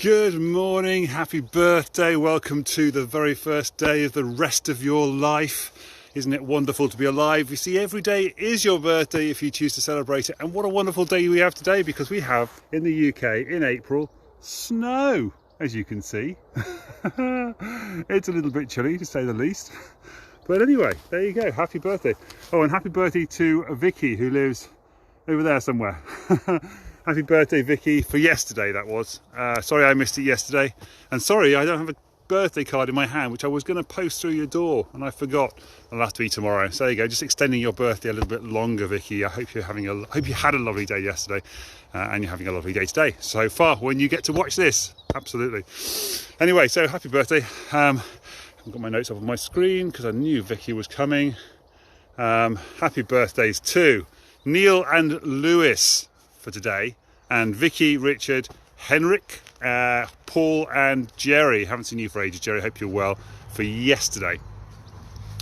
Good morning, happy birthday, welcome to the very first day of the rest of your life. Isn't it wonderful to be alive? You see, every day is your birthday if you choose to celebrate it. And what a wonderful day we have today, because we have, in the UK, in April, snow, as you can see. It's a little bit chilly, to say the least. But anyway, there you go, happy birthday. Oh, and happy birthday to Vicky, who lives over there somewhere. Happy birthday, Vicky, for yesterday, that was. Sorry I missed it yesterday. And sorry, I don't have a birthday card in my hand, which I was going to post through your door, and I forgot. It'll have to be tomorrow. So there you go, just extending your birthday a little bit longer, Vicky. I hope hope you had a lovely day yesterday, and you're having a lovely day today. So far, when you get to watch this, absolutely. Anyway, so happy birthday. I've got my notes up on my screen because I knew Vicky was coming. Happy birthdays to Neale and Lewis for today, and Vicky, Richard, Heinrich, Paul and Gerry. Haven't seen you for ages, Gerry. Hope you're well, for yesterday.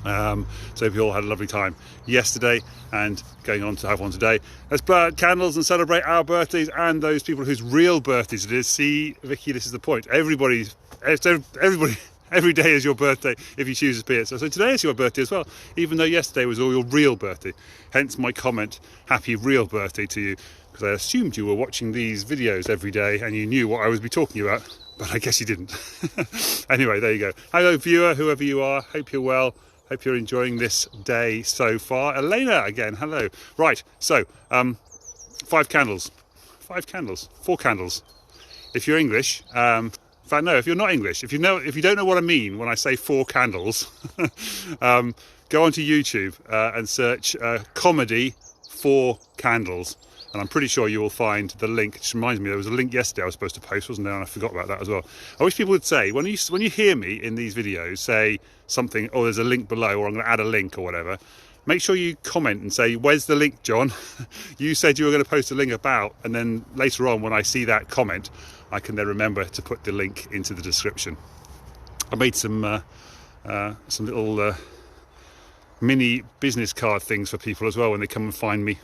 So hope you all had a lovely time yesterday and going on to have one today. Let's blow out candles and celebrate our birthdays and those people whose real birthdays it is. See, Vicky, this is the point. Everybody, every day is your birthday if you choose to be it. So today is your birthday as well, even though yesterday was all your real birthday. Hence my comment, happy real birthday to you, because I assumed you were watching these videos every day and you knew what I would be talking about, but I guess you didn't. Anyway, there you go. Hello, viewer, whoever you are. Hope you're well. Hope you're enjoying this day so far. Elena again, hello. Right, so 5 candles. 4 candles. If you're English, in fact, no, if you're not English, if you don't know what I mean when I say 4 candles, go onto YouTube and search comedy 4 candles. And I'm pretty sure you will find the link. It just reminds me, there was a link yesterday I was supposed to post, wasn't there? And I forgot about that as well. I wish people would say, when you hear me in these videos say something, oh, there's a link below, or I'm going to add a link or whatever, make sure you comment and say, where's the link, John? You said you were going to post a link about, and then later on when I see that comment, I can then remember to put the link into the description. I made some little mini business card things for people as well when they come and find me.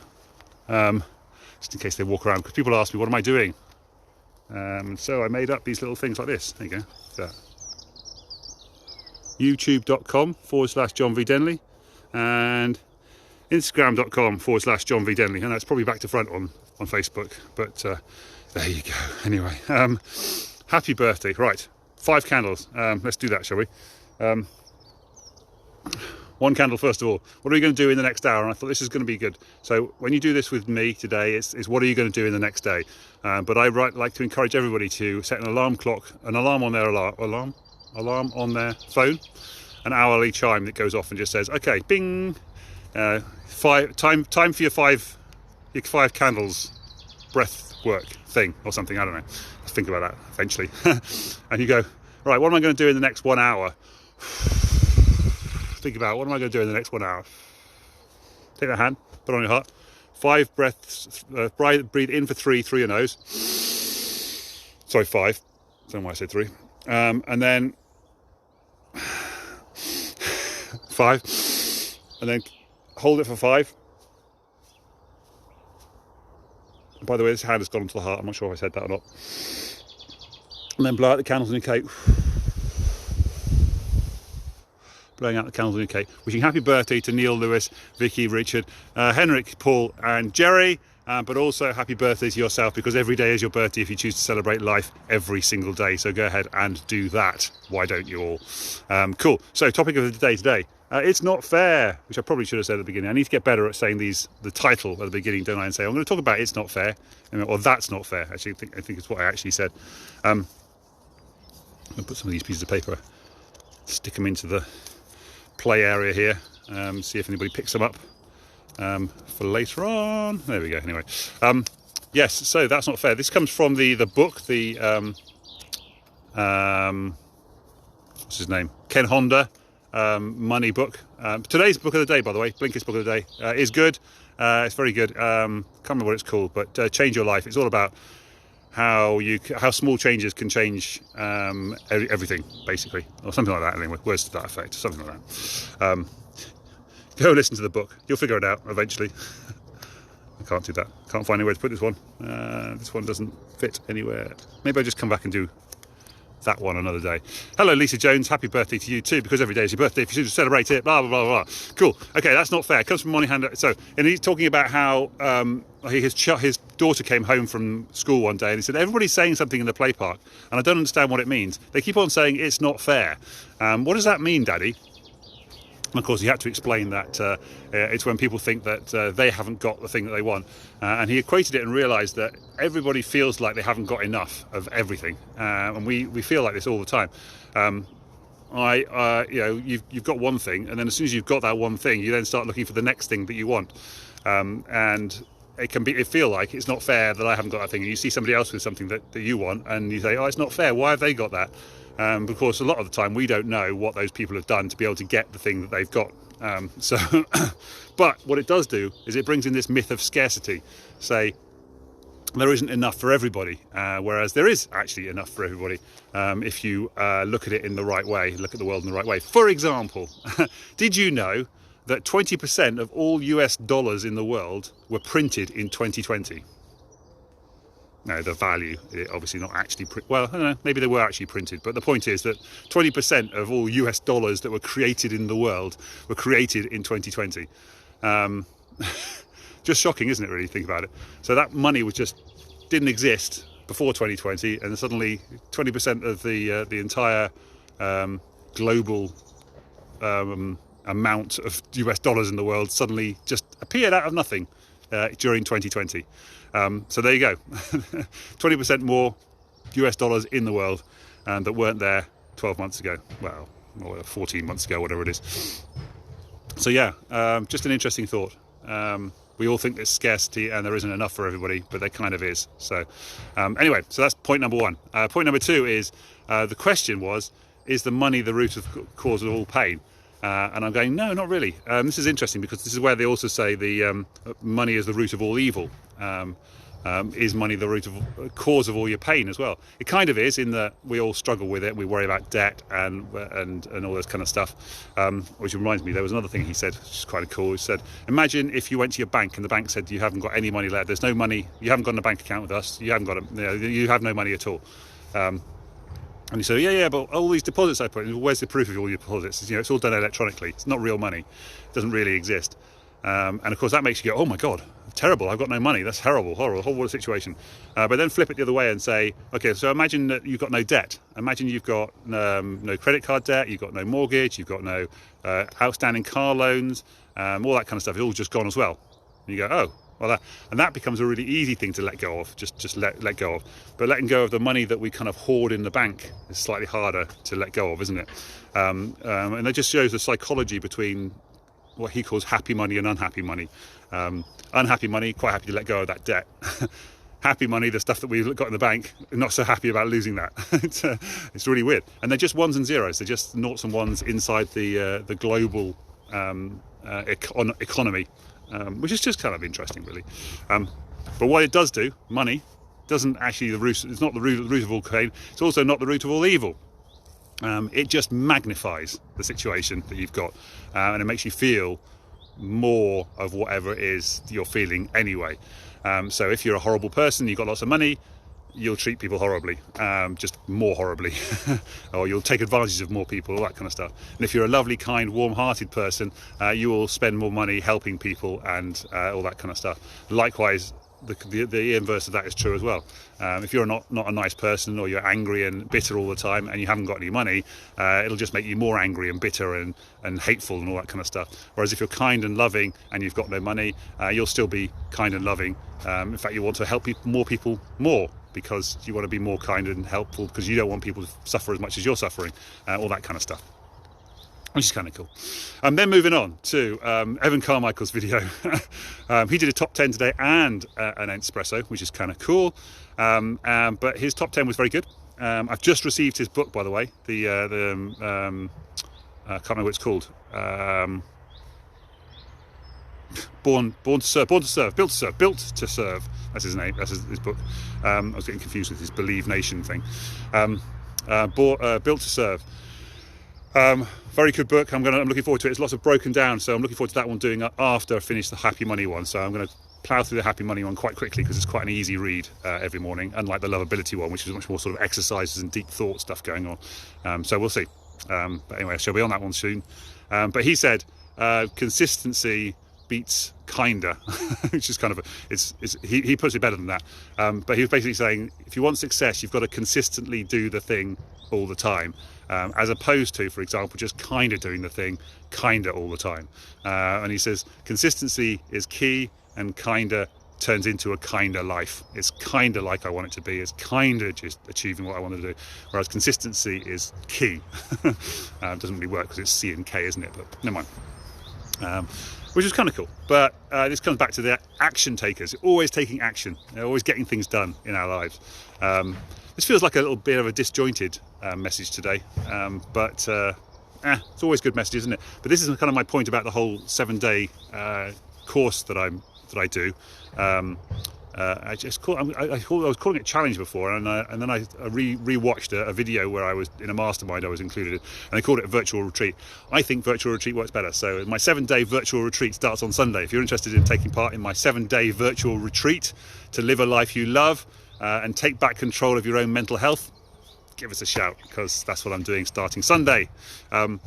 Just in case they walk around, because people ask me, what am I doing? So I made up these little things like this. There you go. So, youtube.com/John V Denley and instagram.com/John V Denley, and that's probably back to front on Facebook, but there you go. Anyway, happy birthday. Right, 5 candles. Let's do that, shall we? 1 candle first of all. What are we going to do in the next hour? And I thought this is going to be good. So when you do this with me today, it's what are you going to do in the next day? But I like to encourage everybody to set an alarm on their alarm on their phone, an hourly chime that goes off and just says, okay, bing, time for your 5 candles breath work thing or something. I don't know. Let's think about that eventually. And you go, right, what am I going to do in the next 1 hour? Think about, what am I going to do in the next 1 hour? Take that hand, put it on your heart. 5 breaths, breathe in for 3 through your nose. Sorry, 5. I don't know why I said 3. And then 5. And then hold it for 5. And by the way, this hand has gone into the heart. I'm not sure if I said that or not. And then blow out the candles on your cake. Blowing out the candles on your cake. Wishing happy birthday to Neale, Lewis, Vicky, Richard, Heinrich, Paul and Gerry, but also happy birthday to yourself, because every day is your birthday if you choose to celebrate life every single day. So go ahead and do that. Why don't you all? Cool. So topic of the day today. It's not fair, which I probably should have said at the beginning. I need to get better at saying the title at the beginning, don't I? And say, I'm going to talk about it's not fair, or that's not fair. Actually, I think it's what I actually said. I'm going to put some of these pieces of paper, stick them into the play area here, see if anybody picks them up for later on. There we go. Anyway, yes, so that's not fair. This comes from the book, the what's his name, Ken Honda money book. Today's book of the day, by the way, Blinkist book of the day, is good. It's very good. Can't remember what it's called, but Change Your Life. It's all about how small changes can change everything, basically, or something like that. Anyway, words to that effect, something like that. Go listen to the book. You'll figure it out eventually. I can't do that. Can't find anywhere to put this one. This one doesn't fit anywhere. Maybe I'll just come back and do that one another day. Hello, Lisa Jones. Happy birthday to you too, because every day is your birthday. If you should celebrate it, blah, blah, blah, blah. Cool. Okay, that's not fair. It comes from Money Hand. So, and he's talking about how his daughter came home from school one day and he said, everybody's saying something in the play park and I don't understand what it means. They keep on saying it's not fair. What does that mean, Daddy? And of course, you have to explain that it's when people think that they haven't got the thing that they want. And he equated it and realised that everybody feels like they haven't got enough of everything. And we feel like this all the time. You've got one thing, and then as soon as you've got that one thing, you then start looking for the next thing that you want. And it feel like it's not fair that I haven't got that thing. And you see somebody else with something that you want, and you say, oh, it's not fair. Why have they got that? Because a lot of the time we don't know what those people have done to be able to get the thing that they've got. But what it does do is it brings in this myth of scarcity. Say, there isn't enough for everybody, whereas there is actually enough for everybody if you look at it in the right way, look at the world in the right way. For example, did you know that 20% of all US dollars in the world were printed in 2020? No, the value, obviously not actually, well, I don't know, maybe they were actually printed, but the point is that 20% of all US dollars that were created in the world were created in 2020. Just shocking, isn't it, really, think about it? So that money didn't exist before 2020, and suddenly 20% of the entire global amount of US dollars in the world suddenly just appeared out of nothing during 2020. So there you go. 20% more US dollars in the world that weren't there 12 months ago. Well, or 14 months ago, whatever it is. So yeah, just an interesting thought. We all think there's scarcity and there isn't enough for everybody, but there kind of is. So anyway, so that's point number one. Point number two is the question was, is the money the root of cause of all pain? And I'm going, no, not really. This is interesting because this is where they also say the money is the root of all evil. Is money the root of cause of all your pain as well? It kind of is, in that we all struggle with it. We worry about debt and all this kind of stuff. Which reminds me, there was another thing he said, which is quite cool. He said, imagine if you went to your bank and the bank said you haven't got any money left. There's no money. You haven't got a bank account with us. You haven't got you have no money at all. And you say, yeah, but all these deposits I put in, where's the proof of all your deposits? It's all done electronically. It's not real money. It doesn't really exist. And of course that makes you go, oh my God, terrible, I've got no money. That's horrible, horrible situation. But then flip it the other way and say, okay, so imagine that you've got no debt. Imagine you've got no credit card debt, you've got no mortgage, you've got no outstanding car loans, all that kind of stuff. It's all just gone as well. And you go, oh, well, that becomes a really easy thing to let go of, just let go of. But letting go of the money that we kind of hoard in the bank is slightly harder to let go of, isn't it? And that just shows the psychology between what he calls happy money and unhappy money. Unhappy money, quite happy to let go of that debt. Happy money, the stuff that we've got in the bank, not so happy about losing that. It's really weird. And they're just ones and zeros. They're just noughts and ones inside the global economy. Which is just kind of interesting, really. But what it does do, money, doesn't actually it's not the root of all pain. It's also not the root of all evil. It just magnifies the situation that you've got, and it makes you feel more of whatever it is you're feeling anyway. So if you're a horrible person, you've got lots of money, you'll treat people horribly, just more horribly, or you'll take advantage of more people, all that kind of stuff. And if you're a lovely, kind, warm-hearted person, you will spend more money helping people and all that kind of stuff. Likewise, the inverse of that is true as well. If you're not a nice person, or you're angry and bitter all the time and you haven't got any money, it'll just make you more angry and bitter and hateful and all that kind of stuff. Whereas if you're kind and loving and you've got no money, you'll still be kind and loving. In fact, you want to help more people more, because you want to be more kind and helpful, because you don't want people to suffer as much as you're suffering, all that kind of stuff, which is kind of cool. Then moving on to Evan Carmichael's video. He did a top 10 today and an Ent-spresso, which is kind of cool. But his top 10 was very good. I've just received his book, by the way. I can't remember what it's called. Built to Serve. That's his name. That's his book. I was getting confused with his Believe Nation thing. Built to Serve. Very good book. I'm looking forward to it. It's lots of broken down, so I'm looking forward to that one doing after I finish the Happy Money one. So I'm going to plough through the Happy Money one quite quickly because it's quite an easy read every morning, unlike the Lovability one, which is much more sort of exercises and deep thought stuff going on. So we'll see. But anyway, I shall be on that one soon. But he said consistency beats kinda, which is kind of he puts it better than that. But he was basically saying if you want success, you've got to consistently do the thing all the time, as opposed to, for example, just kind of doing the thing kinda all the time. And he says consistency is key, and kinda turns into a kinder life. It's kinda like I want it to be. It's kinda just achieving what I want to do. Whereas consistency is key. Doesn't really work because it's C and K, isn't it? But never mind. Which is kind of cool. But this comes back to the action takers. Always taking action. They're always getting things done in our lives. This feels like a little bit of a disjointed message today. But it's always good message, isn't it? But this is kind of my point about the whole 7-day course that I do. I was calling it challenge before, and then I re-watched a video where I was in a mastermind I was included in, and they called it virtual retreat. I think virtual retreat works better. So my 7-day virtual retreat starts on Sunday. If you're interested in taking part in my 7-day virtual retreat to live a life you love and take back control of your own mental health, give us a shout, because that's what I'm doing starting Sunday. And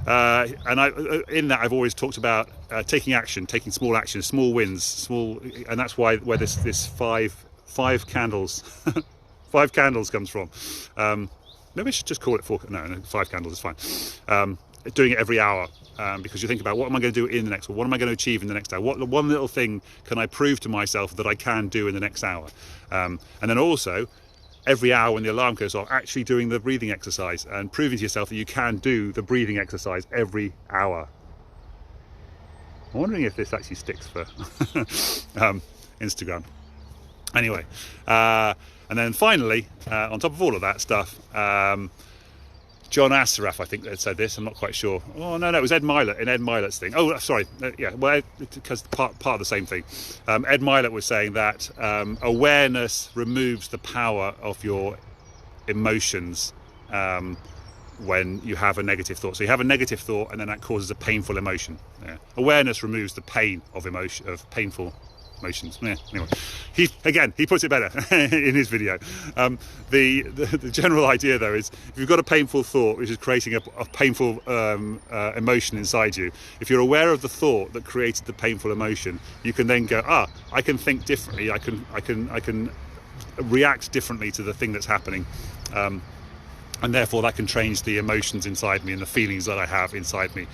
in that I've always talked about taking action, taking small actions, small wins, and that's where this five candles 5 candles comes from. Maybe I should just call it 4. No, 5 candles is fine. Doing it every hour, because you think about what am I going to do in the next, or what am I going to achieve in the next hour? What one little thing can I prove to myself that I can do in the next hour? And then also, every hour when the alarm goes off, actually doing the breathing exercise and proving to yourself that you can do the breathing exercise every hour. I'm wondering if this actually sticks for Instagram. Anyway, and then finally, on top of all of that stuff, John Assaraf, I think that said this, I'm not quite sure. Oh, no, it was Ed Mylett, in Ed Mylett's thing. Oh, sorry, yeah, well, because part of the same thing. Ed Mylett was saying that awareness removes the power of your emotions when you have a negative thought. So you have a negative thought, and then that causes a painful emotion. Yeah. Awareness removes the pain of painful emotions. Yeah, anyway, he puts it better in his video. The general idea though is if you've got a painful thought which is creating a painful emotion inside you, if you're aware of the thought that created the painful emotion, you can then go, I can think differently, I can react differently to the thing that's happening, and therefore that can change the emotions inside me and the feelings that I have inside me.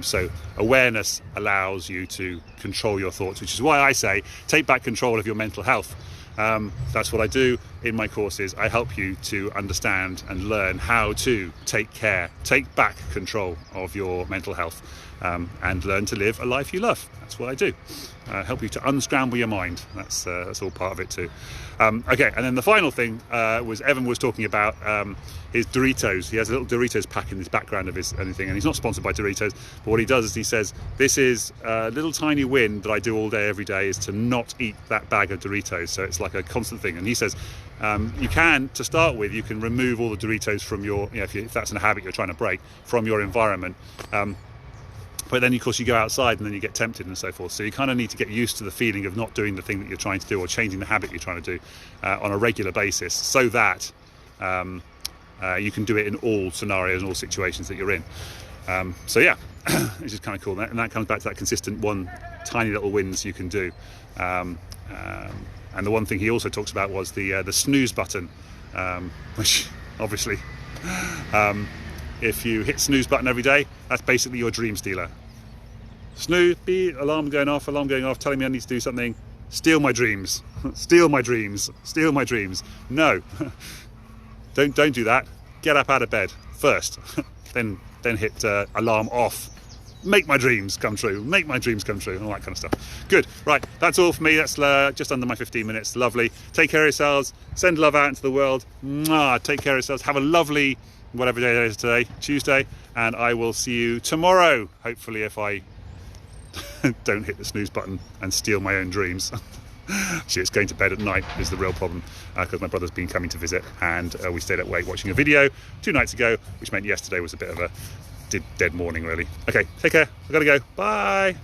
So awareness allows you to control your thoughts, which is why I say take back control of your mental health. That's what I do in my courses. I help you to understand and learn how to take back control of your mental health, and learn to live a life you love. That's what I do. Help you to unscramble your mind. That's all part of it too. Okay, and then the final thing was Evan was talking about his Doritos. He has a little Doritos pack in his background of his anything, and he's not sponsored by Doritos, but what he does is he says, this is a little tiny win that I do all day every day, is to not eat that bag of Doritos. So it's like a constant thing. And he says you can, to start with, you can remove all the Doritos from your, if that's a habit you're trying to break, from your environment. But then, of course, you go outside and then you get tempted and so forth. So you kind of need to get used to the feeling of not doing the thing that you're trying to do, or changing the habit you're trying to do on a regular basis, so that you can do it in all scenarios and all situations that you're in. So yeah, it's just kind of cool. And that comes back to that consistent one tiny little wins you can do. And the one thing he also talks about was the snooze button, which obviously, if you hit snooze button every day, that's basically your dream stealer. Snooze, beep, alarm going off, telling me I need to do something. Steal my dreams. Steal my dreams. Steal my dreams. No. Don't do that. Get up out of bed first. then hit alarm off. Make my dreams come true. Make my dreams come true. All that kind of stuff. Good. Right. That's all for me. That's just under my 15 minutes. Lovely. Take care of yourselves. Send love out into the world. Mwah. Take care of yourselves. Have a lovely whatever day it is today, Tuesday, and I will see you tomorrow, hopefully, if I don't hit the snooze button and steal my own dreams. Actually, it's going to bed at night is the real problem, because my brother's been coming to visit, and we stayed up late watching a video 2 nights ago, which meant yesterday was a bit of a dead morning, really. Okay, take care. I've got to go. Bye.